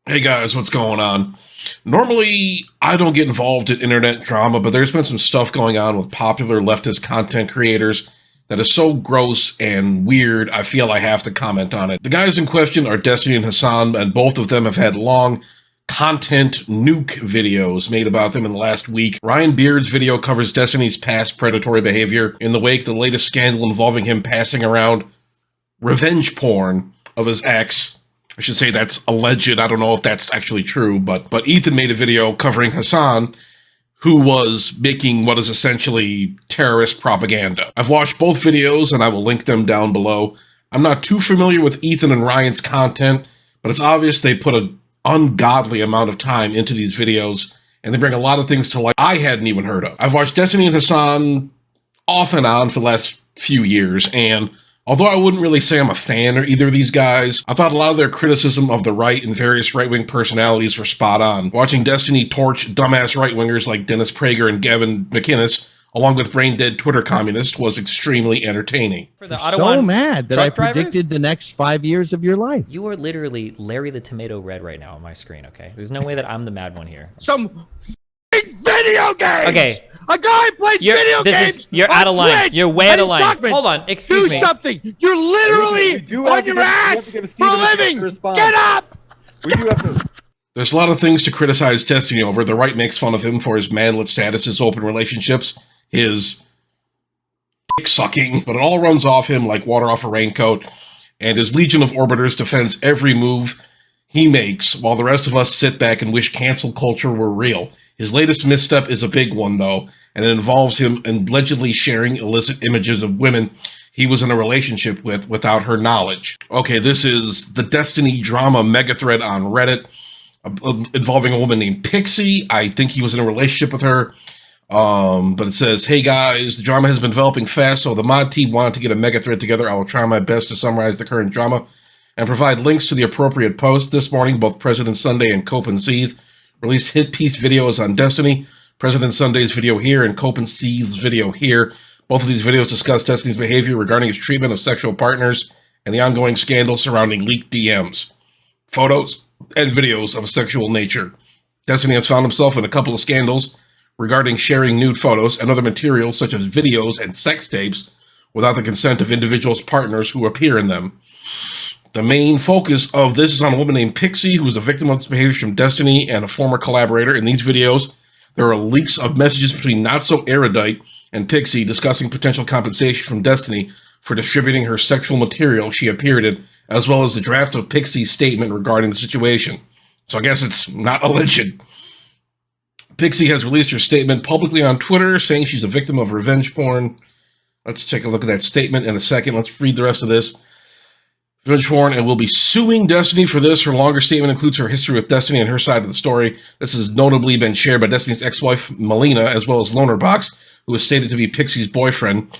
Hey guys, what's going on? Normally, I don't get involved in internet drama, but there's been some stuff going on with popular leftist content creators that is so gross and weird, I feel I have to comment on it. The guys in question are Destiny and Hasan, and both of them have had long content nuke videos made about them in the last week. Ryan Beard's video covers Destiny's past predatory behavior in the wake of the latest scandal involving him passing around revenge porn of his ex. I should say that's alleged. I don't know if that's actually true, but Ethan made a video covering Hasan, who was making what is essentially terrorist propaganda. I've watched both videos and I will link them down below. I'm not too familiar with Ethan and Ryan's content, but it's obvious they put an ungodly amount of time into these videos, and they bring a lot of things to light I hadn't even heard of. I've watched Destiny and Hasan off and on for the last few years, and although I wouldn't really say I'm a fan of either of these guys, I thought a lot of their criticism of the right and various right-wing personalities were spot on. Watching Destiny torch dumbass right-wingers like Dennis Prager and Gavin McInnes, along with brain-dead Twitter communists, was extremely entertaining. For the so mad that I predicted drivers? the next 5 years of your life. You are literally Larry the Tomato Red right now on my screen, okay? There's no way that I'm the mad one here. Some video games! Okay. A guy plays video games. You're out of line. You're way out of line. Hold on, excuse me. Do something. You're literally on your ass for a living. Get up! We do have to. There's a lot of things to criticize Destiny over. The right makes fun of him for his manlet status, his open relationships, his dick-sucking, but it all runs off him like water off a raincoat, and his legion of orbiters defends every move he makes, while the rest of us sit back and wish cancel culture were real. His latest misstep is a big one, though, and it involves him allegedly sharing illicit images of women he was in a relationship with without her knowledge. Okay, this is the Destiny drama megathread on Reddit involving a woman named Pixie. I think he was in a relationship with her, but it says, "Hey guys, the drama has been developing fast, so the mod team wanted to get a megathread together. I will try my best to summarize the current drama and provide links to the appropriate posts. This morning, both President Sunday and Cope and Seeth released hit piece videos on Destiny. President Sunday's video here and Cope and Seeth's video here. Both of these videos discuss Destiny's behavior regarding his treatment of sexual partners and the ongoing scandal surrounding leaked DMs, photos, and videos of a sexual nature. Destiny has found himself in a couple of scandals regarding sharing nude photos and other materials such as videos and sex tapes without the consent of individuals' partners who appear in them. The main focus of this is on a woman named Pixie, who is a victim of this behavior from Destiny and a former collaborator. In these videos, there are leaks of messages between not-so-erudite and Pixie discussing potential compensation from Destiny for distributing her sexual material she appeared in, as well as the draft of Pixie's statement regarding the situation. So I guess it's not alleged. Pixie has released her statement publicly on Twitter, saying she's a victim of revenge porn. Let's take a look at that statement in a second. Let's read the rest of this. Revenge porn, and will be suing Destiny for this. Her longer statement includes her history with Destiny and her side of the story. This has notably been shared by Destiny's ex-wife, Melina, as well as Lonerbox, who is stated to be Pixie's boyfriend,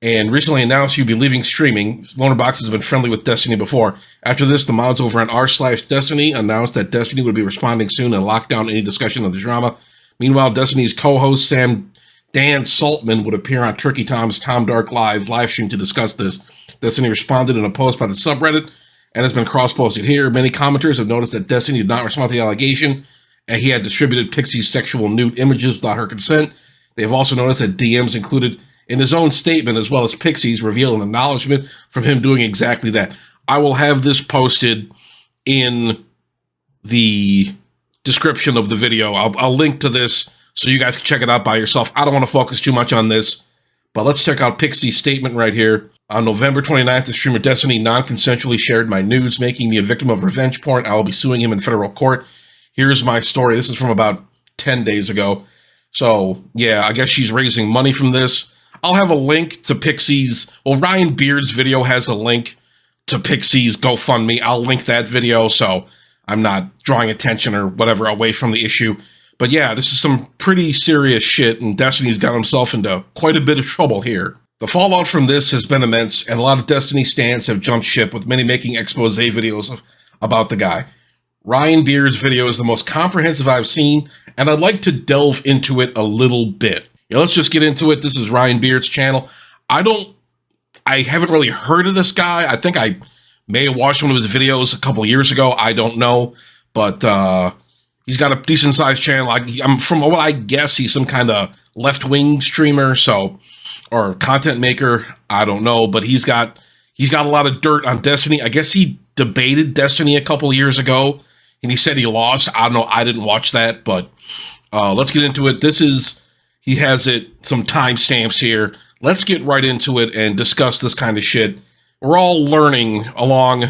and recently announced he'd be leaving streaming. Lonerbox has been friendly with Destiny before. After this, the mods over on r/Destiny announced that Destiny would be responding soon and lock down any discussion of the drama. Meanwhile, Destiny's co-host, Dan Saltman, would appear on Turkey Tom's Tom Dark Live livestream to discuss this. Destiny responded in a post by the subreddit and has been cross-posted here. Many commenters have noticed that Destiny did not respond to the allegation, and he had distributed Pixie's sexual nude images without her consent. They have also noticed that DMs included in his own statement, as well as Pixie's, reveal an acknowledgement from him doing exactly that. I will have this posted in the description of the video. I'll link to this so you guys can check it out by yourself. I don't want to focus too much on this, but let's check out Pixie's statement right here. On November 29th, the streamer Destiny non-consensually shared my nudes, making me a victim of revenge porn. I will be suing him in federal court. Here's my story. This is from about 10 days ago. So, yeah, I guess she's raising money from this. I'll have a link to Pixie's... Well, Ryan Beard's video has a link to Pixie's GoFundMe. I'll link that video, so I'm not drawing attention or whatever away from the issue. But yeah, this is some pretty serious shit, and Destiny's got himself into quite a bit of trouble here. The fallout from this has been immense, and a lot of Destiny stans have jumped ship, with many making expose videos about the guy. Ryan Beard's video is the most comprehensive I've seen, and I'd like to delve into it a little bit. Yeah, let's just get into it. This is Ryan Beard's channel. I haven't really heard of this guy. I think I may have watched one of his videos a couple years ago. I don't know. but he's got a decent sized channel. I'm from what I guess he's some kind of left wing streamer, or content maker. I don't know, but he's got a lot of dirt on Destiny. I guess he debated Destiny a couple years ago, and he said he lost. I don't know. I didn't watch that, but let's get into it. He has some timestamps here. Let's get right into it and discuss this kind of shit. We're all learning along.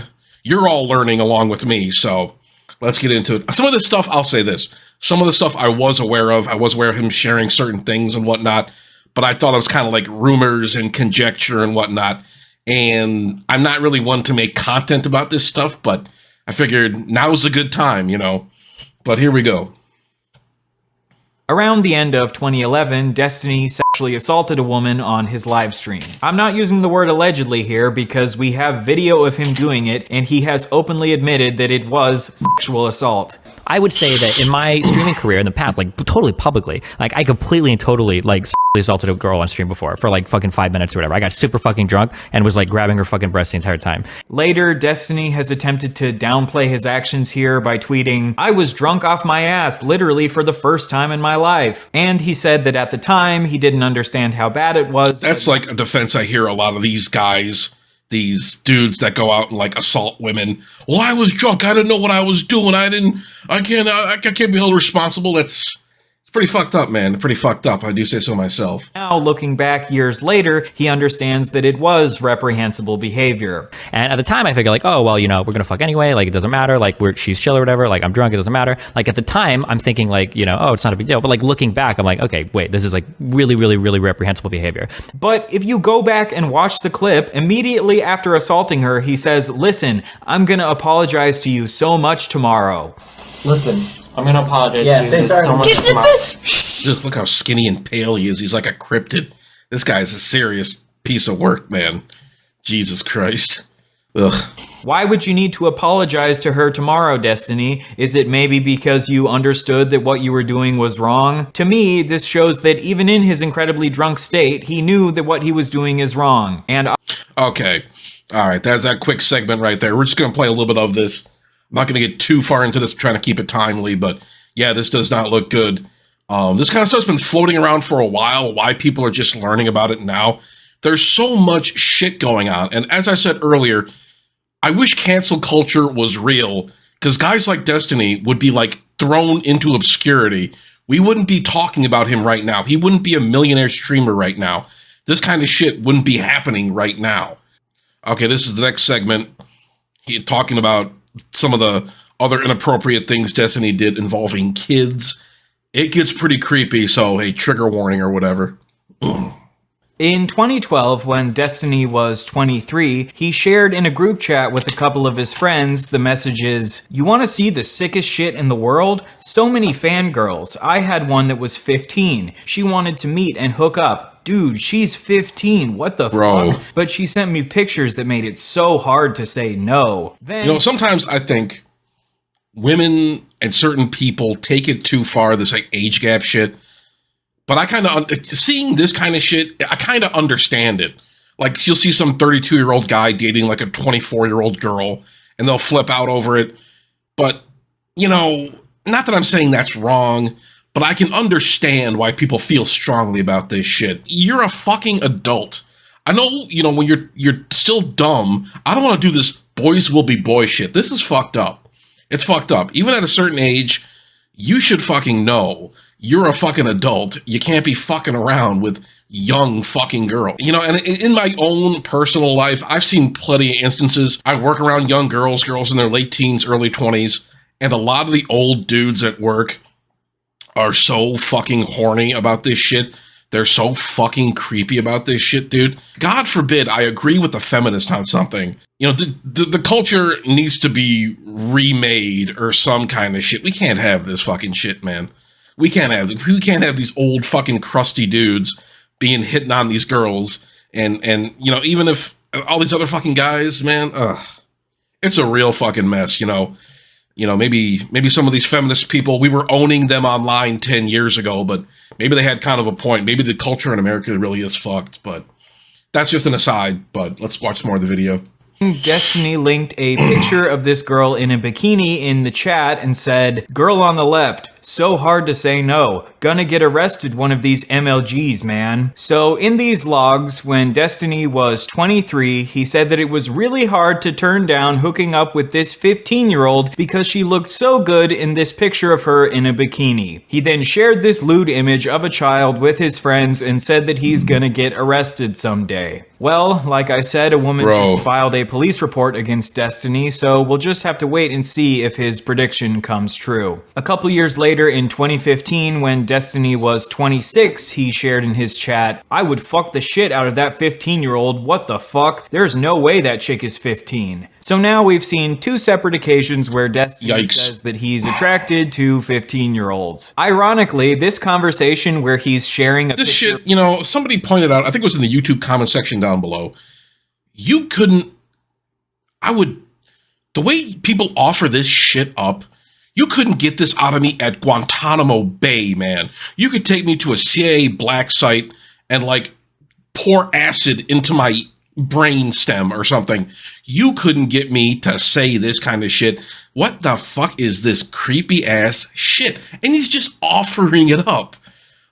You're all learning along with me, so let's get into it. Some of this stuff, I'll say this. Some of the stuff I was aware of. I was aware of him sharing certain things and whatnot, but I thought it was kind of like rumors and conjecture and whatnot. And I'm not really one to make content about this stuff, but I figured now's a good time, But here we go. Around the end of 2011, Destiny sexually assaulted a woman on his live stream. I'm not using the word allegedly here because we have video of him doing it, and he has openly admitted that it was sexual assault. I would say that in my streaming career in the past, like totally publicly, like I completely and totally like assaulted a girl on stream before for like fucking 5 minutes or whatever. I got super fucking drunk and was like grabbing her fucking breast the entire time. Later, Destiny has attempted to downplay his actions here by tweeting, "I was drunk off my ass literally for the first time in my life." And he said that at the time he didn't understand how bad it was. That's like a defense I hear a lot of these guys, these dudes that go out and like assault women. Well, I was drunk. I didn't know what I was doing. I can't be held responsible. It's pretty fucked up, man. Pretty fucked up. I do say so myself. Now, looking back years later, he understands that it was reprehensible behavior. And at the time, I figured like, oh, well, we're gonna fuck anyway. Like, it doesn't matter. Like, she's chill or whatever. Like, I'm drunk. It doesn't matter. Like, at the time, I'm thinking like, oh, it's not a big deal. But like looking back, I'm like, okay, wait, this is like really, really, really reprehensible behavior. But if you go back and watch the clip, immediately after assaulting her, he says, "Listen, I'm gonna apologize to you so much tomorrow." Listen, I'm gonna apologize Yeah, to you. say sorry. So much Get tomorrow. Just look how skinny and pale he is. He's like a cryptid. This guy's a serious piece of work, man. Jesus Christ. Ugh. Why would you need to apologize to her tomorrow, Destiny? Is it maybe because you understood that what you were doing was wrong? To me, this shows that even in his incredibly drunk state, he knew that what he was doing is wrong. And Okay. All right. That's that quick segment right there. We're just going to play a little bit of this. I'm not going to get too far into this, trying to keep it timely, but yeah, this does not look good. This kind of stuff's been floating around for a while. Why people are just learning about it now. There's so much shit going on. And as I said earlier, I wish cancel culture was real, because guys like Destiny would be like thrown into obscurity. We wouldn't be talking about him right now. He wouldn't be a millionaire streamer right now. This kind of shit wouldn't be happening right now. Okay, this is the next segment. He talking about some of the other inappropriate things Destiny did involving kids. It gets pretty creepy, so hey, trigger warning or whatever. in 2012, when Destiny was 23, he shared in a group chat with a couple of his friends the messages, "You want to see the sickest shit in the world? So many fangirls. I had one that was 15. She wanted to meet and hook up. Dude, she's 15. What the fuck? But she sent me pictures that made it so hard to say no." Then, you know, sometimes I think women and certain people take it too far, this like age gap shit. But I kind of, seeing this kind of shit, I kind of understand it. Like, you'll see some 32-year-old guy dating like a 24-year-old girl, and they'll flip out over it. But, you know, not that I'm saying that's wrong, but I can understand why people feel strongly about this shit. You're a fucking adult. I know, you know, when you're still dumb, I don't want to do this boys will be boy shit. This is fucked up. It's fucked up. Even at a certain age, you should fucking know you're a fucking adult. You can't be fucking around with young fucking girl. You know, and in my own personal life, I've seen plenty of instances. I work around young girls in their late teens, early 20s, and a lot of the old dudes at work are so fucking horny about this shit. They're so fucking creepy about this shit, dude. God forbid I agree with the feminist on something. You know, the culture needs to be remade or some kind of shit. We can't have this fucking shit, man. We can't have these old fucking crusty dudes being hitting on these girls. And you know, even if all these other fucking guys, man, it's a real fucking mess, you know. You know, maybe some of these feminist people, we were owning them online 10 years ago, but maybe they had kind of a point. Maybe the culture in America really is fucked, but that's just an aside. But let's watch more of the video. Destiny linked a picture of this girl in a bikini in the chat and said, "Girl on the left, so hard to say no. Gonna get arrested one of these MLGs, man." So in these logs, when Destiny was 23, he said that it was really hard to turn down hooking up with this 15-year-old because she looked so good in this picture of her in a bikini. He then shared this lewd image of a child with his friends and said that he's gonna get arrested someday. Well, like I said, a woman just filed a police report against Destiny, so we'll just have to wait and see if his prediction comes true. A couple years later, in 2015, when Destiny was 26, he shared in his chat, "I would fuck the shit out of that 15-year-old, what the fuck? There's no way that chick is 15. So now we've seen two separate occasions where Destiny says that he's attracted to 15-year-olds. Ironically, this conversation where he's sharing a this shit, you know, somebody pointed out, I think it was in the YouTube comment section down below, you couldn't, the way people offer this shit up, you couldn't get this out of me at Guantanamo Bay, man. You could take me to a CIA black site and like pour acid into my brain stem or something. You couldn't get me to say this kind of shit. What the fuck is this creepy ass shit? And he's just offering it up.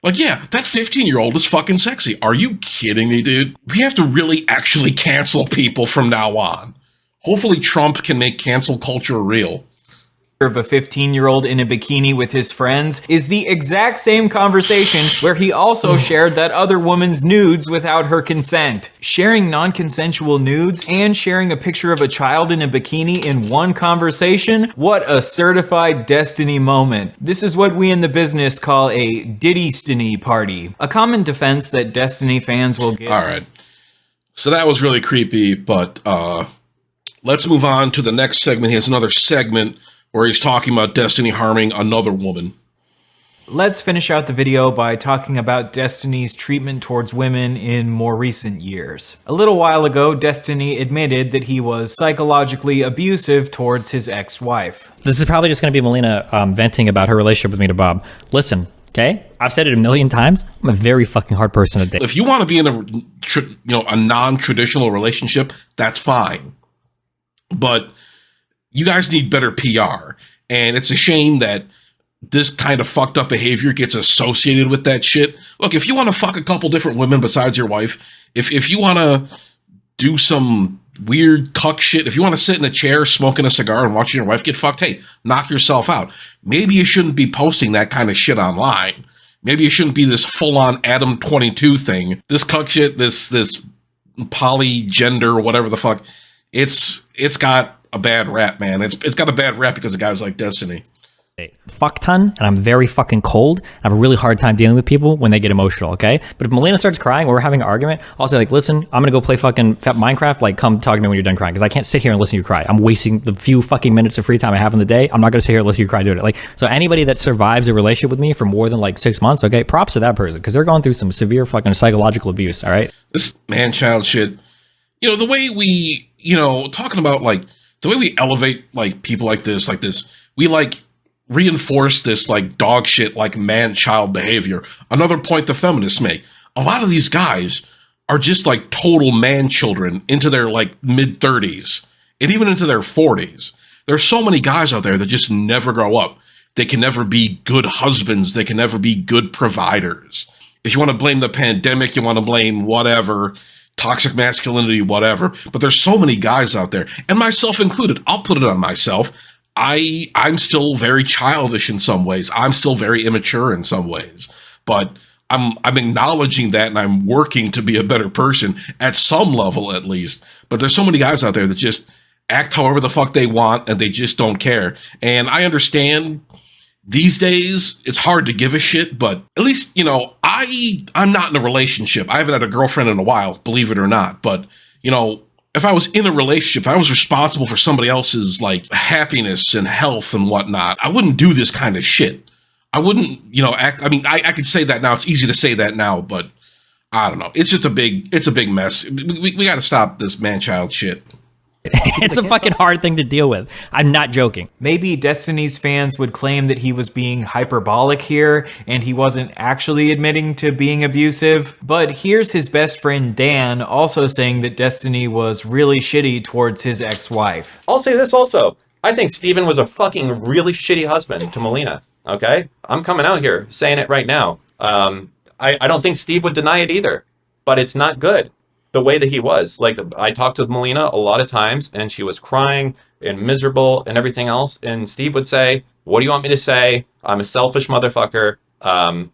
Like, yeah, that 15-year-old is fucking sexy. Are you kidding me, dude? We have to really actually cancel people from now on. Hopefully Trump can make cancel culture real. Of a 15-year-old in a bikini with his friends is the exact same conversation where he also shared that other woman's nudes without her consent. Sharing non-consensual nudes and sharing a picture of a child in a bikini in one conversation? What a certified Destiny moment. This is what we in the business call a Diddy-stiny party. A common defense that Destiny fans will give. All right. So that was really creepy, but let's move on to the next segment. He has another segment where he's talking about Destiny harming another woman. Let's finish out the video by talking about Destiny's treatment towards women in more recent years. A little while ago, Destiny admitted that he was psychologically abusive towards his ex-wife. This is probably just going to be Melina venting about her relationship with me to Bob. Listen, okay? I've said it a million times. I'm a very fucking hard person to date. If you want to be in a non-traditional relationship, that's fine. But you guys need better PR. And it's a shame that this kind of fucked up behavior gets associated with that shit. Look, if you want to fuck a couple different women besides your wife, if you want to do some weird cuck shit, if you want to sit in a chair smoking a cigar and watching your wife get fucked, hey, knock yourself out. Maybe you shouldn't be posting that kind of shit online. Maybe you shouldn't be this full-on Adam 22 thing. This cuck shit, this polygender, whatever the fuck, it's got a bad rap, man. It's got a bad rap because of guys like Destiny. Fuck ton, and I'm very fucking cold. I have a really hard time dealing with people when they get emotional, okay? But if Melina starts crying or we're having an argument, I'll say, like, listen, I'm gonna go play fucking Minecraft, like, come talk to me when you're done crying, because I can't sit here and listen to you cry. I'm wasting the few fucking minutes of free time I have in the day. I'm not gonna sit here and listen to you cry doing it. Like, so anybody that survives a relationship with me for more than, like, 6 months, okay, props to that person, because they're going through some severe fucking psychological abuse, all right? This man-child shit, you know, the way we, you know, talking about, like, the way we elevate, like, people like this, we, like, reinforce this, like, dog shit, like, man-child behavior. Another point the feminists make. A lot of these guys are just, like, total man-children into their, like, mid-30s and even into their 40s. There's so many guys out there that just never grow up. They can never be good husbands. They can never be good providers. If you want to blame the pandemic, you want to blame whatever, toxic masculinity, whatever. But there's so many guys out there, and myself included. I'll put it on myself. I'm still very childish in some ways. I'm still very immature in some ways. But I'm acknowledging that, and I'm working to be a better person at some level, at least. But there's so many guys out there that just act however the fuck they want, and they just don't care. And I understand these days it's hard to give a shit, but at least, you know, I'm not in a relationship. I haven't had a girlfriend in a while, believe it or not. But, you know, if I was in a relationship, if I was responsible for somebody else's, like, happiness and health and whatnot, I wouldn't do this kind of shit. I wouldn't, you know, act. I mean, I could say that now. It's easy to say that now, but I don't know. It's just it's a big mess. We got to stop this man-child shit. It's a fucking hard thing to deal with. I'm not joking. Maybe Destiny's fans would claim that he was being hyperbolic here and he wasn't actually admitting to being abusive. But here's his best friend Dan also saying that Destiny was really shitty towards his ex-wife. I'll say this also. I think Steven was a fucking really shitty husband to Melina. Okay? I'm coming out here saying it right now. I don't think Steve would deny it either. But it's not good. The way that he was. Like, I talked to Melina a lot of times, and she was crying and miserable and everything else. And Steve would say, what do you want me to say? I'm a selfish motherfucker.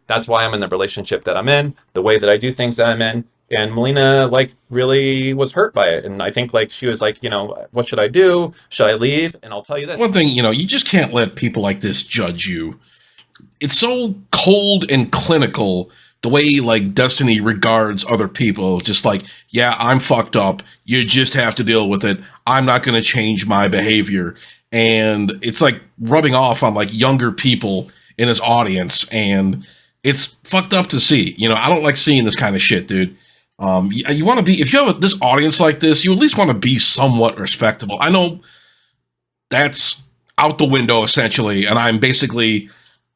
That's why I'm in the relationship that I'm in, the way that I do things that I'm in. And Melina, like, really was hurt by it. And I think, like, she was like, you know, what should I do? Should I leave? And I'll tell you this. One thing, you know, you just can't let people like this judge you. It's so cold and clinical the way, like, Destiny regards other people. Just like, yeah, I'm fucked up. You just have to deal with it. I'm not going to change my behavior. And it's, like, rubbing off on, like, younger people in his audience. And it's fucked up to see. You know, I don't like seeing this kind of shit, dude. You want to be, if you have this audience like this, you at least want to be somewhat respectable. I know that's out the window, essentially. And I'm basically,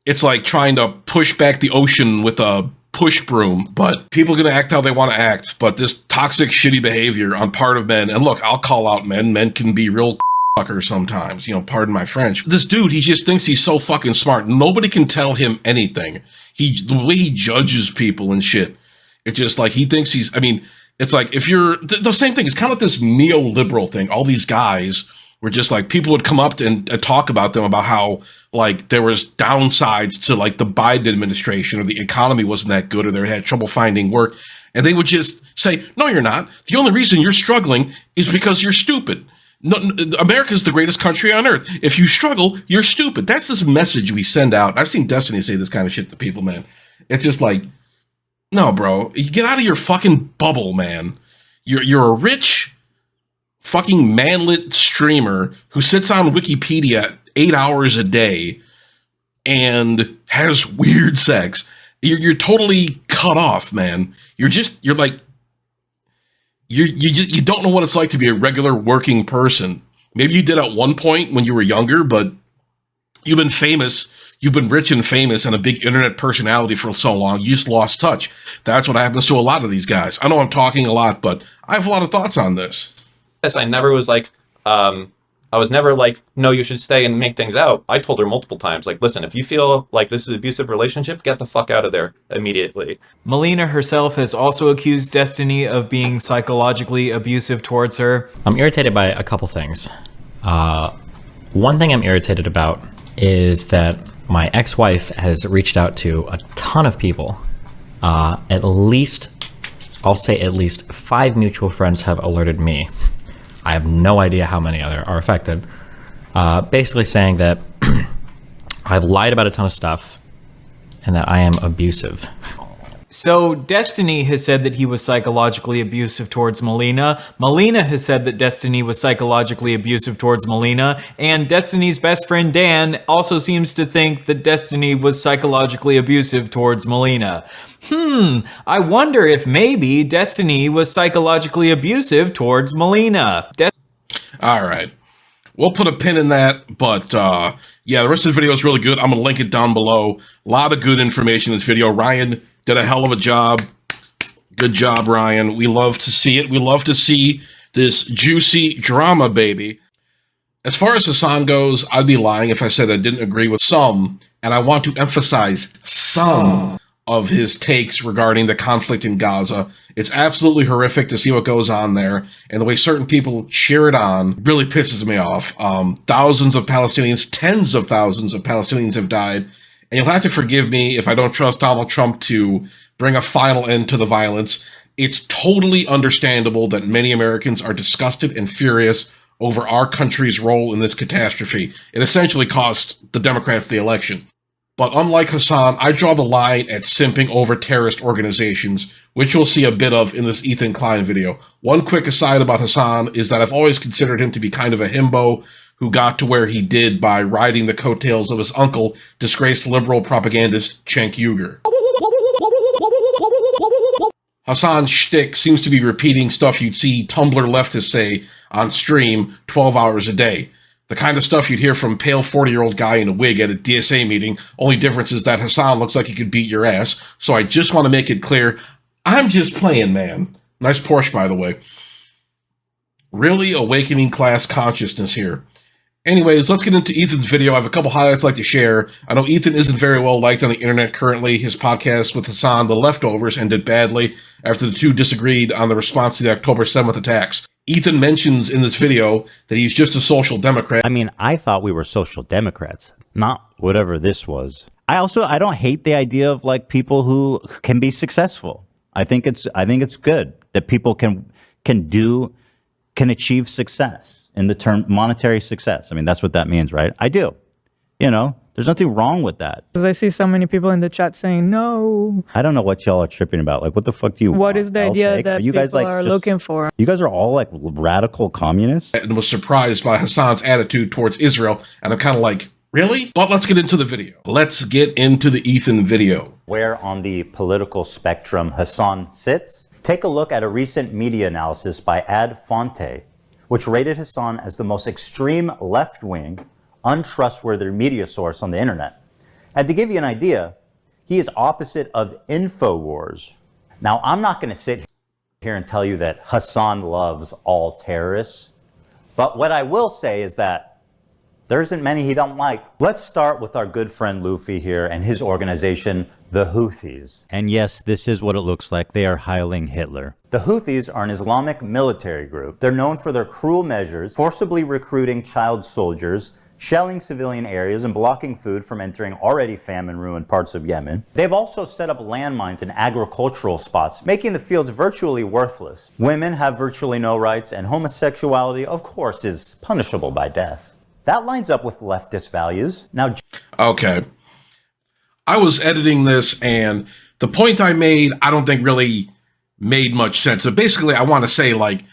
it's like trying to push back the ocean with a push broom, but people are going to act how they want to act. But this toxic, shitty behavior on part of men, and look, I'll call out men. Men can be real fuckers sometimes, you know, pardon my French. This dude, he just thinks he's so fucking smart. Nobody can tell him anything. The way he judges people and shit, it's just like he thinks he's, I mean, it's like if you're, the same thing, it's kind of like this neoliberal thing. All these guys were just like, people would come up and talk about them about how, like, there was downsides to, like, the Biden administration, or the economy wasn't that good, or they had trouble finding work. And they would just say, no, you're not. The only reason you're struggling is because you're stupid. No, America's the greatest country on earth. If you struggle, you're stupid. That's this message we send out. I've seen Destiny say this kind of shit to people, man. It's just like, no, bro, you get out of your fucking bubble, man. You're a rich fucking manlit streamer who sits on Wikipedia 8 hours a day and has weird sex. You're totally cut off, man. You don't know what it's like to be a regular working person. Maybe you did at one point when you were younger, but you've been famous. You've been rich and famous and a big internet personality for so long, you just lost touch. That's what happens to a lot of these guys. I know I'm talking a lot, but I have a lot of thoughts on this. Yes, I never was like, I was never like, no, you should stay and make things out. I told her multiple times, like, listen, if you feel like this is an abusive relationship, get the fuck out of there immediately. Melina herself has also accused Destiny of being psychologically abusive towards her. I'm irritated by a couple things. One thing I'm irritated about is that my ex-wife has reached out to a ton of people. I'll say at least 5 mutual friends have alerted me. I have no idea how many other are affected. Basically saying that I've lied about a ton of stuff and that I am abusive. So Destiny has said that he was psychologically abusive towards Melina. Melina has said that Destiny was psychologically abusive towards Melina. And Destiny's best friend Dan also seems to think that Destiny was psychologically abusive towards Melina. I wonder if maybe Destiny was psychologically abusive towards Melina. All right. We'll put a pin in that, but yeah, the rest of the video is really good. I'm going to link it down below. A lot of good information in this video. Ryan did a hell of a job. Good job, Ryan. We love to see it. We love to see this juicy drama, baby. As far as Hasan goes, I'd be lying if I said I didn't agree with some, and I want to emphasize some of his takes regarding the conflict in Gaza. It's absolutely horrific to see what goes on there, and the way certain people cheer it on really pisses me off. Thousands of Palestinians, tens of thousands of Palestinians have died, and you'll have to forgive me if I don't trust Donald Trump to bring a final end to the violence. It's totally understandable that many Americans are disgusted and furious over our country's role in this catastrophe. It essentially cost the Democrats the election. But unlike Hasan, I draw the line at simping over terrorist organizations, which you'll see a bit of in this Ethan Klein video. One quick aside about Hasan is that I've always considered him to be kind of a himbo who got to where he did by riding the coattails of his uncle, disgraced liberal propagandist Cenk Uygur. Hasan's shtick seems to be repeating stuff you'd see Tumblr leftists say on stream 12 hours a day. The kind of stuff you'd hear from pale 40-year-old guy in a wig at a DSA meeting. Only difference is that Hasan looks like he could beat your ass. So I just want to make it clear, I'm just playing, man. Nice Porsche, by the way. Really awakening class consciousness here. Anyways, let's get into Ethan's video. I have a couple highlights I'd like to share. I know Ethan isn't very well liked on the internet currently. His podcast with Hasan, The Leftovers, ended badly after the two disagreed on the response to the October 7th attacks. Ethan mentions in this video that he's just a social democrat. I mean, I thought we were social democrats, not whatever this was. I don't hate the idea of like people who can be successful. I think it's good that people can achieve success. In the term monetary success. I mean, that's what that means, right? I do. You know, there's nothing wrong with that. Because I see so many people in the chat saying, no. I don't know what y'all are tripping about. Like, what the fuck do you want? What is the idea that you guys people are looking for? You guys are all like radical communists? And was surprised by Hasan's attitude towards Israel. And I'm kind of like, really? But let's get into the video. Let's get into the Ethan video. Where on the political spectrum Hasan sits? Take a look at a recent media analysis by Ad Fonte, which rated Hasan as the most extreme left-wing, untrustworthy media source on the internet. And to give you an idea, he is opposite of InfoWars. Now, I'm not going to sit here and tell you that Hasan loves all terrorists, but what I will say is that there isn't many he don't like. Let's start with our good friend Luffy here and his organization, the Houthis. And yes, this is what it looks like. They are hiling Hitler. The Houthis are an Islamic military group. They're known for their cruel measures, forcibly recruiting child soldiers, shelling civilian areas, and blocking food from entering already famine-ruined parts of Yemen. They've also set up landmines in agricultural spots, making the fields virtually worthless. Women have virtually no rights, and homosexuality, of course, is punishable by death. That lines up with leftist values. Now, okay. I was editing this, and the point I made, I don't think really made much sense. So basically, I want to say, like,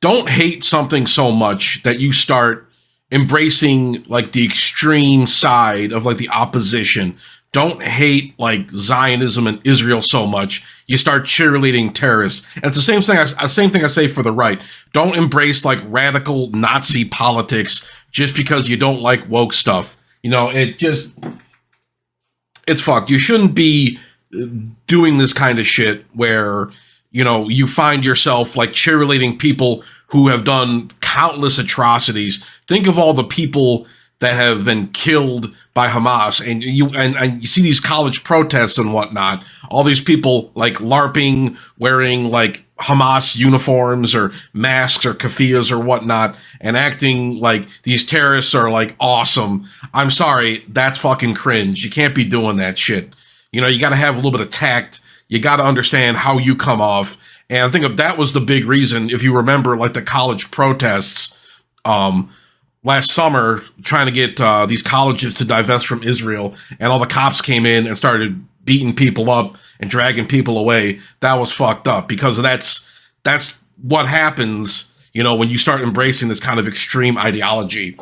don't hate something so much that you start embracing, like, the extreme side of, like, the opposition. Don't hate, like, Zionism and Israel so much. You start cheerleading terrorists. And it's the same thing I say for the right. Don't embrace, like, radical Nazi politics just because you don't like woke stuff. You know, it's fucked. You shouldn't be doing this kind of shit where, you know, you find yourself like cheerleading people who have done countless atrocities. Think of all the people that have been killed by Hamas, and you see these college protests and whatnot. All these people like LARPing, wearing like Hamas uniforms or masks or keffiyehs or whatnot, and acting like these terrorists are like awesome. I'm sorry, that's fucking cringe. You can't be doing that shit. You know, you got to have a little bit of tact. You got to understand how you come off. And I think that was the big reason, if you remember, like the college protests last summer, trying to get these colleges to divest from Israel, and all the cops came in and started beating people up and dragging people away. That was fucked up, because that's what happens, you know, when you start embracing this kind of extreme ideology.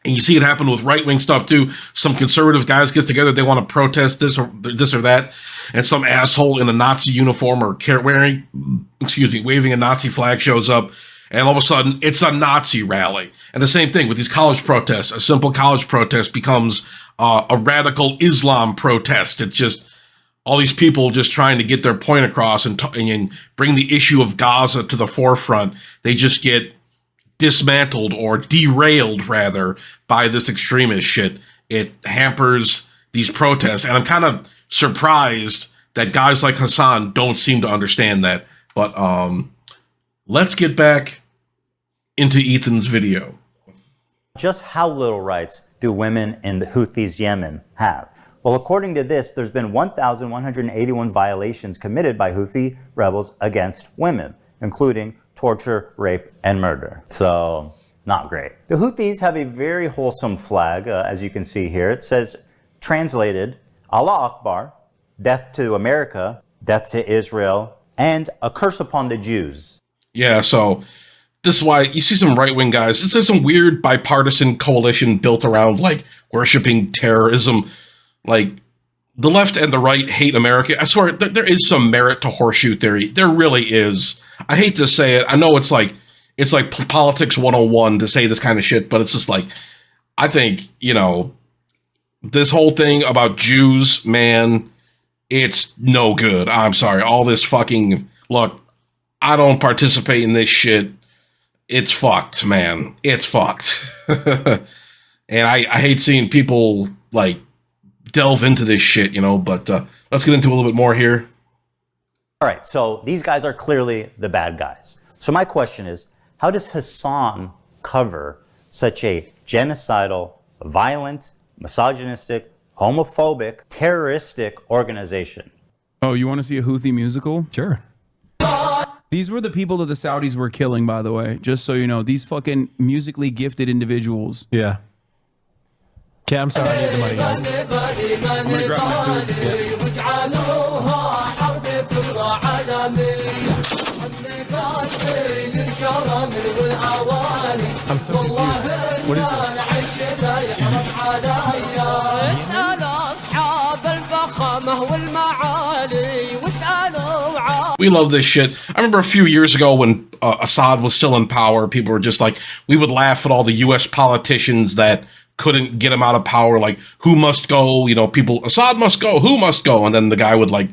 And you see it happen with right-wing stuff too. Some conservative guys get together, they want to protest this or that, and some asshole in a Nazi uniform or waving a Nazi flag shows up, and all of a sudden it's a Nazi rally. And the same thing with these college protests. A simple college protest becomes a radical Islam protest. It's just all these people just trying to get their point across and bring the issue of Gaza to the forefront. They just get dismantled, or derailed rather, by this extremist shit. It hampers these protests, and I'm kind of surprised that guys like Hasan don't seem to understand that. But let's get back into Ethan's video. just how little rights do women in the Houthis Yemen have? Well, according to this, there's been 1,181 violations committed by Houthi rebels against women, including torture, rape, and murder. So, not great. The Houthis have a very wholesome flag, as you can see here. It says, translated, Allah Akbar, death to America, death to Israel, and a curse upon the Jews. Yeah, so this is why you see some right-wing guys. It's some weird bipartisan coalition built around, like, worshiping terrorism. Like, the left and the right hate America. I swear, there is some merit to horseshoe theory. There really is. I hate to say it. I know it's it's like politics 101 to say this kind of shit, but it's just like, I think, this whole thing about Jews, man, it's no good. I'm sorry. All this fucking, look, I don't participate in this shit. It's fucked, man. It's fucked. And I hate seeing people, like, delve into this shit, but let's get into a little bit more here. All right, so these guys are clearly the bad guys. So my question is, how does Hasan cover such a genocidal, violent, misogynistic, homophobic, terroristic organization? Oh, you want to see a Houthi musical? Sure. These were the people that the Saudis were killing, by the way. Just so you know, these fucking musically gifted individuals. Yeah. Okay, I'm sorry. I need the money, guys. I'm gonna grab my food. I'm so confused. What is We love this shit. I remember a few years ago when Assad was still in power, people were just like, we would laugh at all the U.S. politicians that couldn't get him out of power, like, who must go, people, Assad must go, who must go, and then the guy would, like,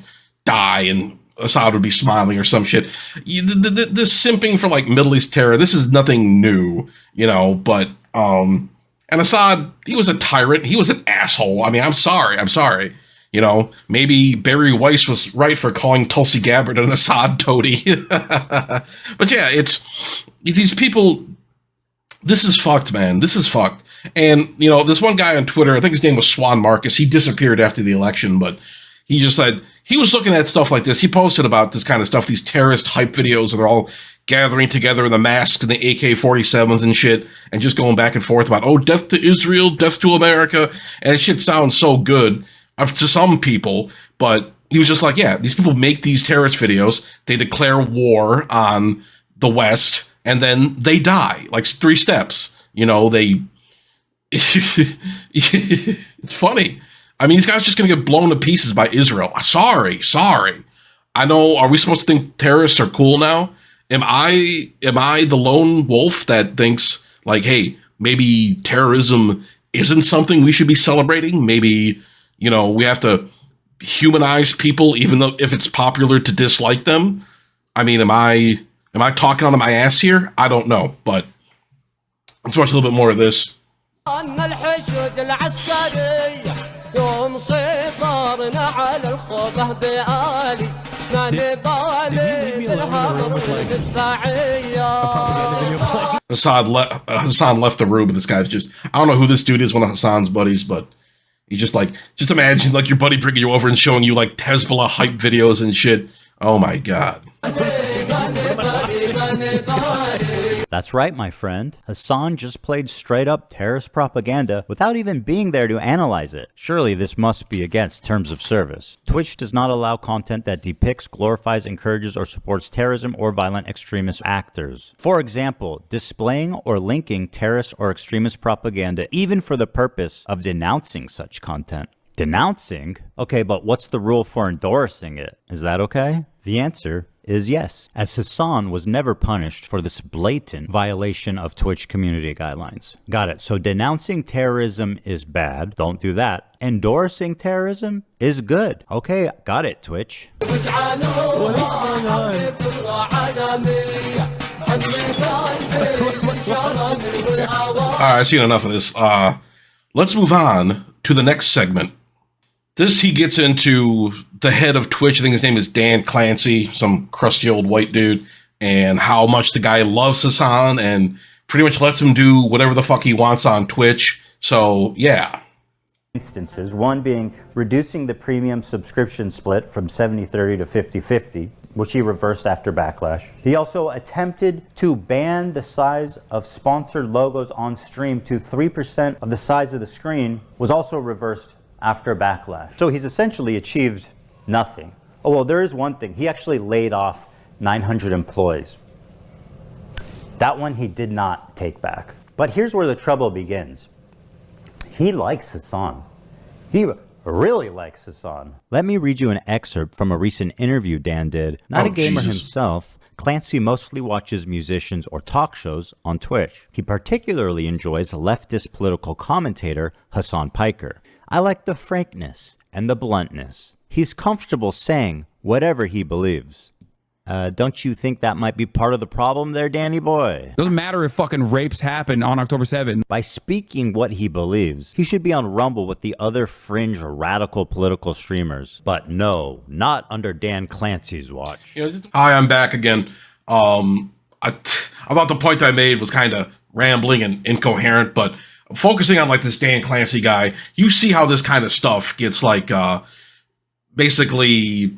die, and Assad would be smiling or some shit. This simping for, like, Middle East terror, this is nothing new, but, and Assad, he was a tyrant, he was an asshole. I mean, I'm sorry. Maybe Barry Weiss was right for calling Tulsi Gabbard an Assad toady. But yeah, it's, these people, this is fucked, man. This is fucked. And, this one guy on Twitter, I think his name was Swan Marcus, he disappeared after the election, but he just said, he was looking at stuff like this. He posted about this kind of stuff, these terrorist hype videos where they're all gathering together in the masks and the AK-47s and shit, and just going back and forth about, oh, death to Israel, death to America. And it shit sounds so good to some people, but he was just like, yeah, these people make these terrorist videos, they declare war on the West, and then they die, like 3 steps. It's funny. I mean, these guys are just going to get blown to pieces by Israel. Sorry. I know, are we supposed to think terrorists are cool now? Am I the lone wolf that thinks, like, hey, maybe terrorism isn't something we should be celebrating? Maybe, we have to humanize people even though if it's popular to dislike them? I mean, am I talking on my ass here? I don't know, but let's watch a little bit more of this. Hasan left the room, and this guy's just, I don't know who this dude is, one of Hasan's buddies, but he's just like, just imagine like your buddy bringing you over and showing you like Hezbollah hype videos and shit. Oh my God. That's right, my friend. Hasan just played straight-up terrorist propaganda without even being there to analyze it. Surely this must be against terms of service. Twitch does not allow content that depicts, glorifies, encourages, or supports terrorism or violent extremist actors. For example, displaying or linking terrorist or extremist propaganda even for the purpose of denouncing such content. Denouncing? Okay, but what's the rule for endorsing it? Is that okay? The answer is yes, as Hasan was never punished for this blatant violation of Twitch community guidelines. Got it. So denouncing terrorism is bad. Don't do that. Endorsing terrorism is good. Okay, got it, Twitch. All right, I've seen enough of this. Let's move on to the next segment. This, he gets into the head of Twitch. I think his name is Dan Clancy, some crusty old white dude, and how much the guy loves Hasan and pretty much lets him do whatever the fuck he wants on Twitch. So, yeah. Instances, one being reducing the premium subscription split from 70-30 to 50-50, which he reversed after Backlash. He also attempted to ban the size of sponsored logos on stream to 3% of the size of the screen, was also reversed after Backlash. So he's essentially achieved nothing. Oh, well, there is one thing. He actually laid off 900 employees. That one he did not take back. But here's where the trouble begins. He likes Hasan. He really likes Hasan. Let me read you an excerpt from a recent interview Dan did. Not a gamer himself, Clancy mostly watches musicians or talk shows on Twitch. He particularly enjoys leftist political commentator Hasan Piker. I like the frankness and the bluntness. He's comfortable saying whatever he believes. Don't you think that might be part of the problem there, Danny boy? Doesn't matter if fucking rapes happen on October 7th. By speaking what he believes, he should be on Rumble with the other fringe radical political streamers. But no, not under Dan Clancy's watch. Hi, I'm back again. I thought the point I made was kind of rambling and incoherent, but focusing on like this Dan Clancy guy, you see how this kind of stuff gets like basically,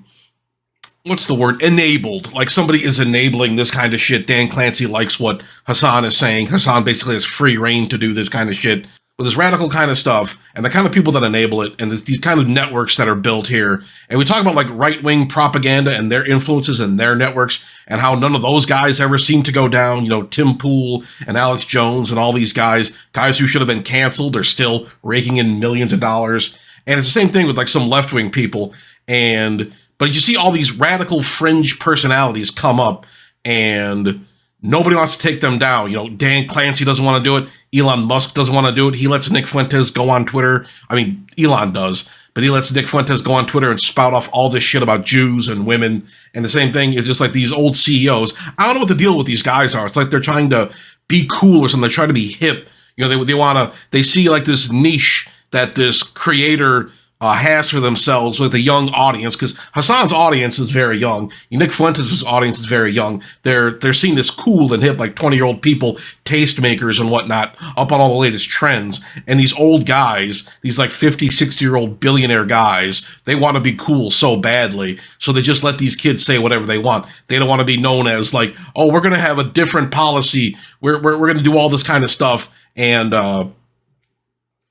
what's the word? Enabled. Like somebody is enabling this kind of shit. Dan Clancy likes what Hasan is saying. Hasan basically has free reign to do this kind of shit with this radical kind of stuff and the kind of people that enable it and these kind of networks that are built here. And we talk about like right-wing propaganda and their influences and their networks and how none of those guys ever seem to go down. You know, Tim Pool and Alex Jones and all these guys who should have been canceled are still raking in millions of dollars. And it's the same thing with like some left-wing people. But you see all these radical fringe personalities come up and nobody wants to take them down. You know, Dan Clancy doesn't want to do it. Elon Musk doesn't want to do it. He lets Nick Fuentes go on Twitter. I mean, Elon does, but he lets Nick Fuentes go on Twitter and spout off all this shit about Jews and women. And the same thing is just like these old CEOs. I don't know what the deal with these guys are. It's like they're trying to be cool or something. They're trying to be hip. You know, they see like this niche that this creator has for themselves with a young audience, because Hasan's audience is very young. Nick Fuentes' audience is very young. They're seeing this cool and hip, like 20-year-old people, tastemakers and whatnot, up on all the latest trends. And these old guys, these like 50, 60-year-old billionaire guys, they want to be cool so badly. So they just let these kids say whatever they want. They don't want to be known as like, oh, we're going to have a different policy. We're going to do all this kind of stuff. And,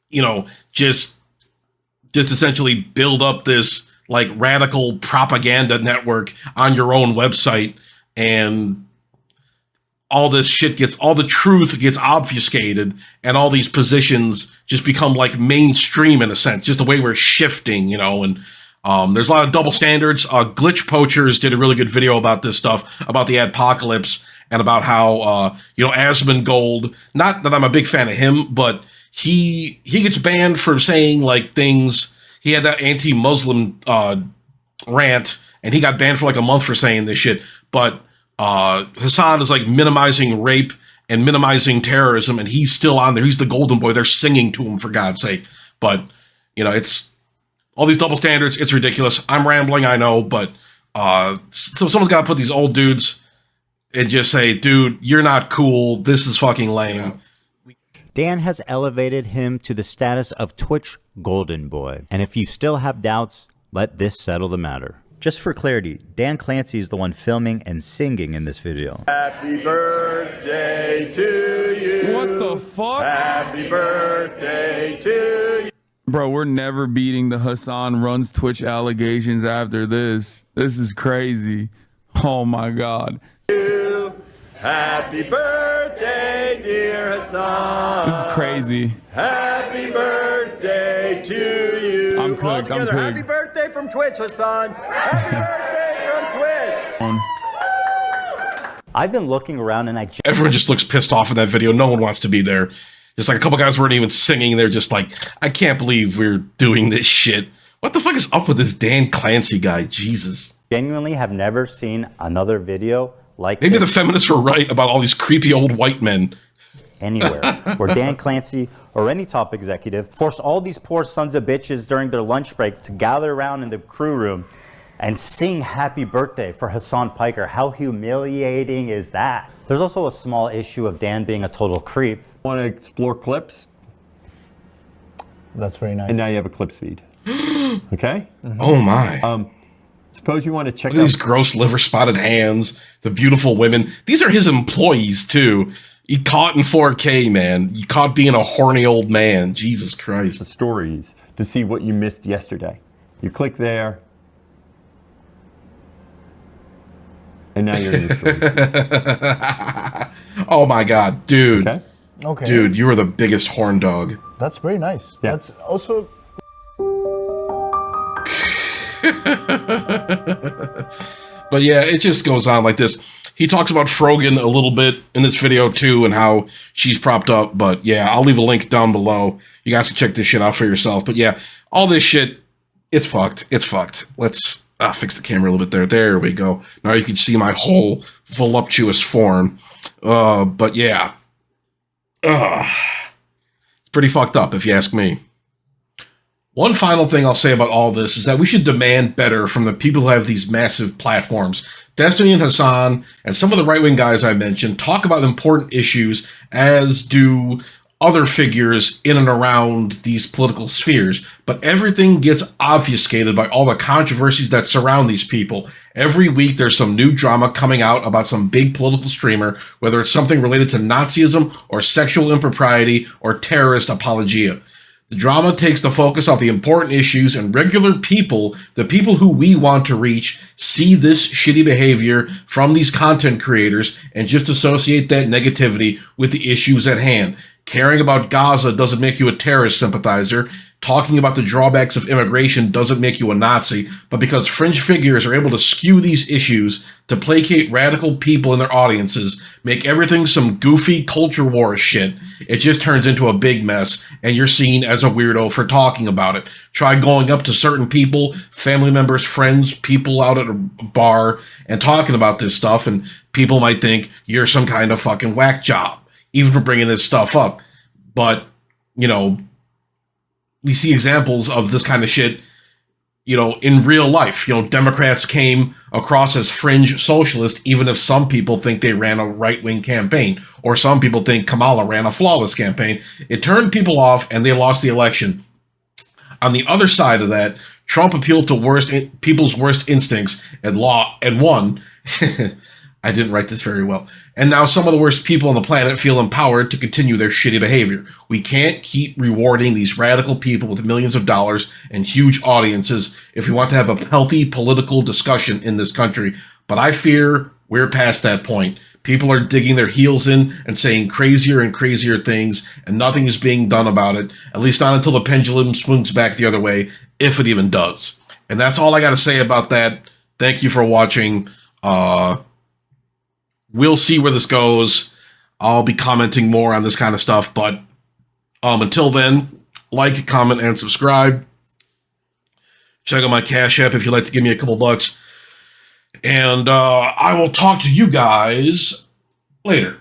you know, just essentially build up this like radical propaganda network on your own website, and all this shit all the truth gets obfuscated, and all these positions just become like mainstream in a sense, just the way we're shifting, you know. And there's a lot of double standards. Glitch Poachers did a really good video about this stuff, about the adpocalypse, and about how, you know, Asmongold, not that I'm a big fan of him, but he gets banned for saying like things. He had that anti-Muslim rant, and he got banned for like a month for saying this shit. But Hasan is like minimizing rape and minimizing terrorism, and he's still on there. He's the golden boy. They're singing to him, for God's sake. But, you know, it's all these double standards. It's ridiculous. I'm rambling, I know, but so someone's got to put these old dudes and just say, dude, you're not cool. This is fucking lame. Yeah. Dan has elevated him to the status of Twitch Golden Boy. And if you still have doubts, let this settle the matter. Just for clarity, Dan Clancy is the one filming and singing in this video. Happy birthday to you. What the fuck? Happy birthday to you. Bro, we're never beating the Hasan runs Twitch allegations after this. This is crazy. Oh my God. Happy birthday, dear Hasan. This is crazy. Happy birthday to you. I'm cooked. I'm cooked. Happy birthday from Twitch, Hasan. Happy birthday from Twitch. I've been looking around and everyone just looks pissed off in that video. No one wants to be there. Just like a couple guys weren't even singing. They're just like, I can't believe we're doing this shit. What the fuck is up with this Dan Clancy guy? Jesus. Genuinely have never seen another video like maybe the feminists were right about all these creepy old white men anywhere where Dan Clancy or any top executive forced all these poor sons of bitches during their lunch break to gather around in the crew room and sing happy birthday for Hasan Piker. How humiliating is that? There's also a small issue of Dan being a total creep. Want to explore clips? That's very nice. And now you have a clips feed. Okay? Oh my. Suppose you want to check out these gross liver spotted hands, the beautiful women. These are his employees too. He caught in 4K, man. You caught being a horny old man. Jesus Christ. The stories to see what you missed yesterday. You click there. And now you're in the story. Oh my God, dude. Okay. Dude, you are the biggest horn dog. That's very nice. Yeah. That's also... But yeah, it just goes on like this. He talks about Frogan a little bit in this video too, and how she's propped up. But yeah, I'll leave a link down below. You guys can check this shit out for yourself. But yeah, all this shit, it's fucked. It's fucked. Let's fix the camera a little bit there. There we go. Now you can see my whole voluptuous form. But yeah. It's pretty fucked up if you ask me. One final thing I'll say about all this is that we should demand better from the people who have these massive platforms. Destiny and Hasan and some of the right-wing guys I mentioned talk about important issues, as do other figures in and around these political spheres, but everything gets obfuscated by all the controversies that surround these people. Every week there's some new drama coming out about some big political streamer, whether it's something related to Nazism or sexual impropriety or terrorist apologia. The drama takes the focus off the important issues, and regular people, the people who we want to reach, see this shitty behavior from these content creators and just associate that negativity with the issues at hand. Caring about Gaza doesn't make you a terrorist sympathizer. Talking about the drawbacks of immigration doesn't make you a Nazi, but because fringe figures are able to skew these issues to placate radical people in their audiences, make everything some goofy culture war shit, it just turns into a big mess, and you're seen as a weirdo for talking about it. Try going up to certain people, family members, friends, people out at a bar, and talking about this stuff, and people might think you're some kind of fucking whack job, even for bringing this stuff up. But, you know, we see examples of this kind of shit, you know, in real life. You know, Democrats came across as fringe socialist, even if some people think they ran a right-wing campaign, or some people think Kamala ran a flawless campaign. It turned people off, and they lost the election. On the other side of that, Trump appealed to people's worst instincts and won. I didn't write this very well. And now some of the worst people on the planet feel empowered to continue their shitty behavior. We can't keep rewarding these radical people with millions of dollars and huge audiences if we want to have a healthy political discussion in this country. But I fear we're past that point. People are digging their heels in and saying crazier and crazier things, and nothing is being done about it, at least not until the pendulum swings back the other way, if it even does. And that's all I got to say about that. Thank you for watching. We'll see where this goes. I'll be commenting more on this kind of stuff, but until then, like, comment, and subscribe. Check out my Cash App if you'd like to give me a couple bucks. And I will talk to you guys later.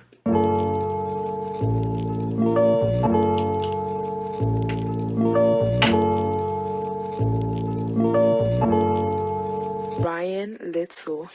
Ryan Little.